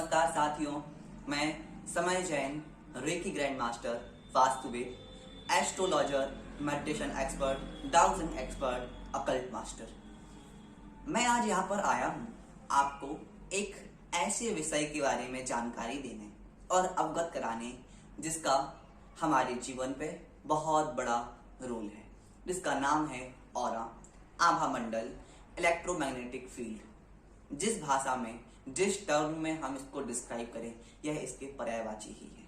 नमस्कार साथियों, मैं Samay Jain, reiki grand master, वास्तुविद, astrologer, meditation expert, dowsing expert, occult master. मैं आज यहाँ पर आया हूँ आपको एक ऐसे विषय के बारे में जानकारी देने और अवगत कराने जिसका हमारे जीवन पे बहुत बड़ा रोल है, जिसका नाम है ऑरा, आभा मंडल, इलेक्ट्रोमैग्नेटिक फील्ड। जिस भाषा में, जिस टर्म में हम इसको डिस्क्राइब करें, यह इसके पर्यायवाची ही है।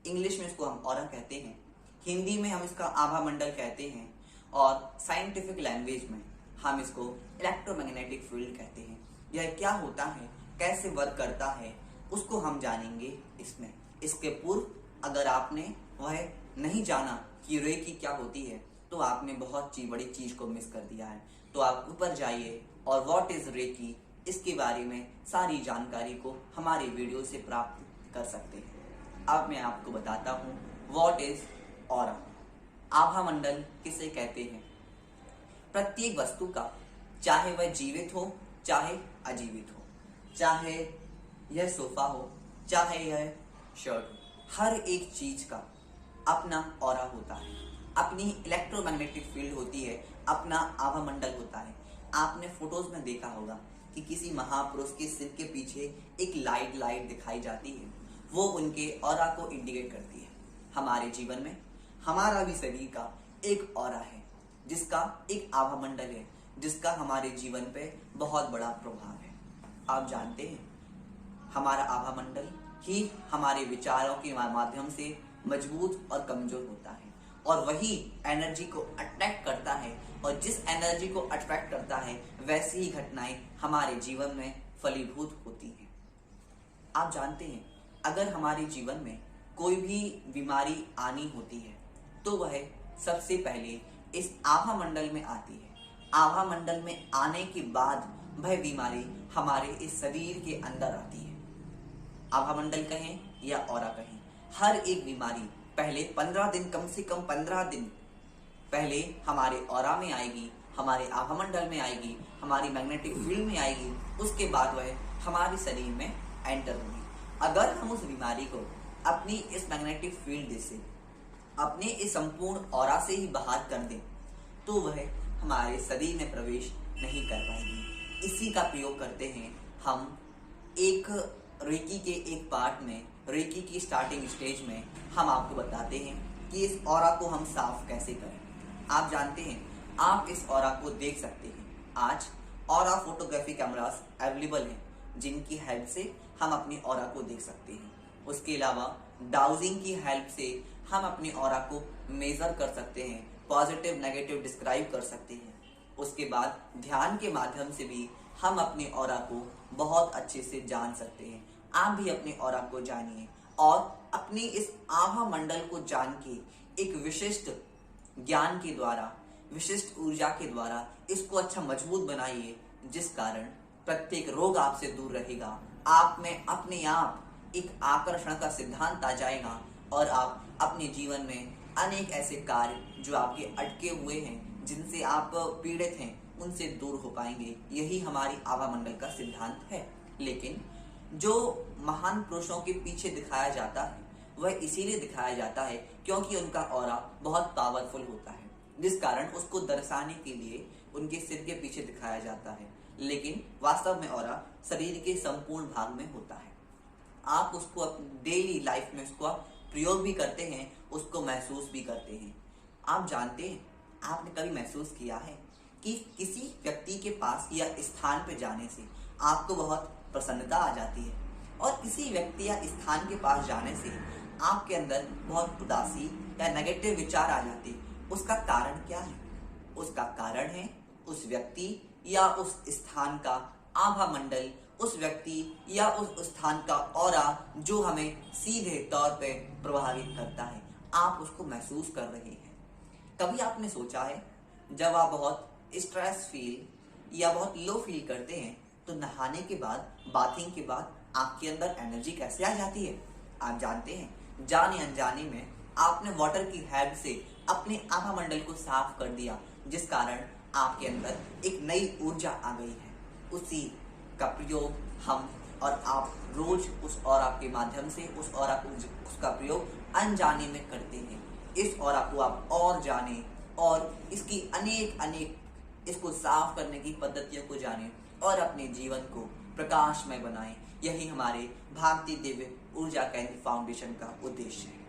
इंग्लिश में इसको हम ऑरा कहते हैं, हिंदी में हम इसका आभा मंडल कहते हैं और साइंटिफिक लैंग्वेज में हम इसको इलेक्ट्रोमैग्नेटिक फील्ड कहते हैं। यह क्या होता है, कैसे वर्क करता है, उसको हम जानेंगे इसमें। इसके पूर्व अगर आपने वह नहीं जाना कि रेकी क्या होती है तो आपने बहुत बड़ी चीज को मिस कर दिया है। तो आप ऊपर जाइए और व्हाट इज रेकी, इसके बारे में सारी जानकारी को हमारे वीडियो से प्राप्त कर सकते हैं। अब मैं आपको बताता हूँ व्हाट इज ऑरा। आभा मंडल किसे कहते हैं? प्रत्येक वस्तु का, चाहे वह जीवित हो चाहे अजीवित हो, चाहे यह सोफा हो चाहे यह शर्ट हो, हर एक चीज का अपना ऑरा होता है, अपनी इलेक्ट्रोमैग्नेटिक फील्ड होती है, अपना आभा मंडल होता है। आपने फोटोज में देखा होगा कि किसी महापुरुष के सिर के पीछे एक लाइट दिखाई जाती है, वो उनके ऑरा को इंडिकेट करती है। हमारे जीवन में हमारा भी शरीर का एक ऑरा है, जिसका एक आभा मंडल है, जिसका हमारे जीवन पे बहुत बड़ा प्रभाव है। आप जानते हैं, हमारा आभा मंडल ही हमारे विचारों के माध्यम से मजबूत और कमजोर होता है और वही एनर्जी को अट्रैक्ट करता है, और जिस एनर्जी को अट्रैक्ट करता है वैसी ही घटनाएं हमारे जीवन में फलीभूत होती हैं। आप जानते हैं, अगर हमारे जीवन में कोई भी बीमारी आनी होती है तो वह सबसे पहले इस आभा मंडल में आती है। आभा मंडल में आने के बाद वह बीमारी हमारे इस शरीर के अंदर आती है। आभा मंडल कहें या ऑरा कहें, हर एक बीमारी पहले 15 दिन, कम से कम 15 दिन पहले हमारे ऑरा में आएगी, हमारे आभा मंडल में आएगी, हमारी मैग्नेटिक फील्ड में आएगी, उसके बाद वह हमारे शरीर में एंटर होगी। अगर हम उस बीमारी को अपनी इस मैग्नेटिक फील्ड से, अपने इस संपूर्ण ऑरा से ही बाहर कर दें तो वह हमारे शरीर में प्रवेश नहीं कर पाएगी। इसी का प्रयोग करते हैं हम एक रेकी के एक पार्ट में, रेकी की स्टार्टिंग स्टेज में हम आपको बताते हैं कि इस ऑरा को हम साफ कैसे करें। आप जानते हैं, आप इस ऑरा को देख सकते हैं। आज ऑरा फोटोग्राफी कैमरास अवेलेबल हैं जिनकी हेल्प से हम अपनी ऑरा को देख सकते हैं। उसके अलावा डाउजिंग की हेल्प से हम अपनी ऑरा को मेजर कर सकते हैं, पॉजिटिव नेगेटिव डिस्क्राइब कर सकते हैं। उसके बाद ध्यान के माध्यम से भी हम अपनी ऑरा को बहुत अच्छे से जान सकते हैं। आप भी अपने ऑरा को जानिए और अपनी इस आभा मंडल को जान के एक विशिष्ट ज्ञान के द्वारा, विशिष्ट ऊर्जा के द्वारा इसको अच्छा मजबूत बनाइए, जिस कारण प्रत्येक रोग आपसे दूर रहेगा। आप में अपने आप एक आकर्षण का सिद्धांत आ जाएगा और आप अपने जीवन में अनेक ऐसे कार्य जो आपके अटके हुए हैं, जिनसे आप पीड़ित हैं, उनसे दूर हो पाएंगे। यही हमारी आभा मंडल का सिद्धांत है। लेकिन जो महान पुरुषों के पीछे दिखाया जाता है वह इसीलिए दिखाया जाता है क्योंकि उनका ऑरा बहुत पावरफुल होता है, जिस कारण उसको दर्शाने के लिए उनके सिर के पीछे दिखाया जाता है। लेकिन वास्तव में ऑरा शरीर के संपूर्ण भाग में होता है। आप उसको डेली लाइफ में उसको प्रयोग भी करते हैं, उसको महसूस भी करते हैं। आप जानते हैं, आपने कभी महसूस किया है कि किसी व्यक्ति के पास या स्थान पर जाने से आपको बहुत प्रसन्नता आ जाती है, और किसी व्यक्ति या स्थान के पास जाने से आपके अंदर बहुत उदासी या नेगेटिव विचार आ जाते हैं। उसका कारण क्या है? उसका कारण है उस व्यक्ति या उस स्थान का आभा मंडल, उस व्यक्ति या उस स्थान का ऑरा जो हमें सीधे तौर पे प्रभावित करता है। आप उसको महसूस कर रहे हैं। कभी आपने सोचा है, जब आप बहुत स्ट्रेस फील या बहुत लो फील करते हैं तो नहाने के बाद, बाथिंग के बाद आपके अंदर एनर्जी कैसे आ जाती है? आप जानते हैं, जाने अनजाने में आपने वाटर की हेल्प से अपने आभा मंडल को साफ कर दिया, जिस कारण आपके अंदर एक नई ऊर्जा आ गई है। उसी का प्रयोग हम और आप रोज उस ऑरा के माध्यम से उस ऑरा उसका प्रयोग अनजाने में करते हैं। इस ऑरा को आप और जानें और इसकी अनेक इसको साफ करने की पद्धतियों को जानें और अपने जीवन को प्रकाशमय बनाएं। यही हमारे भारतीय दिव्य ऊर्जा केंद्र फाउंडेशन का उद्देश्य है।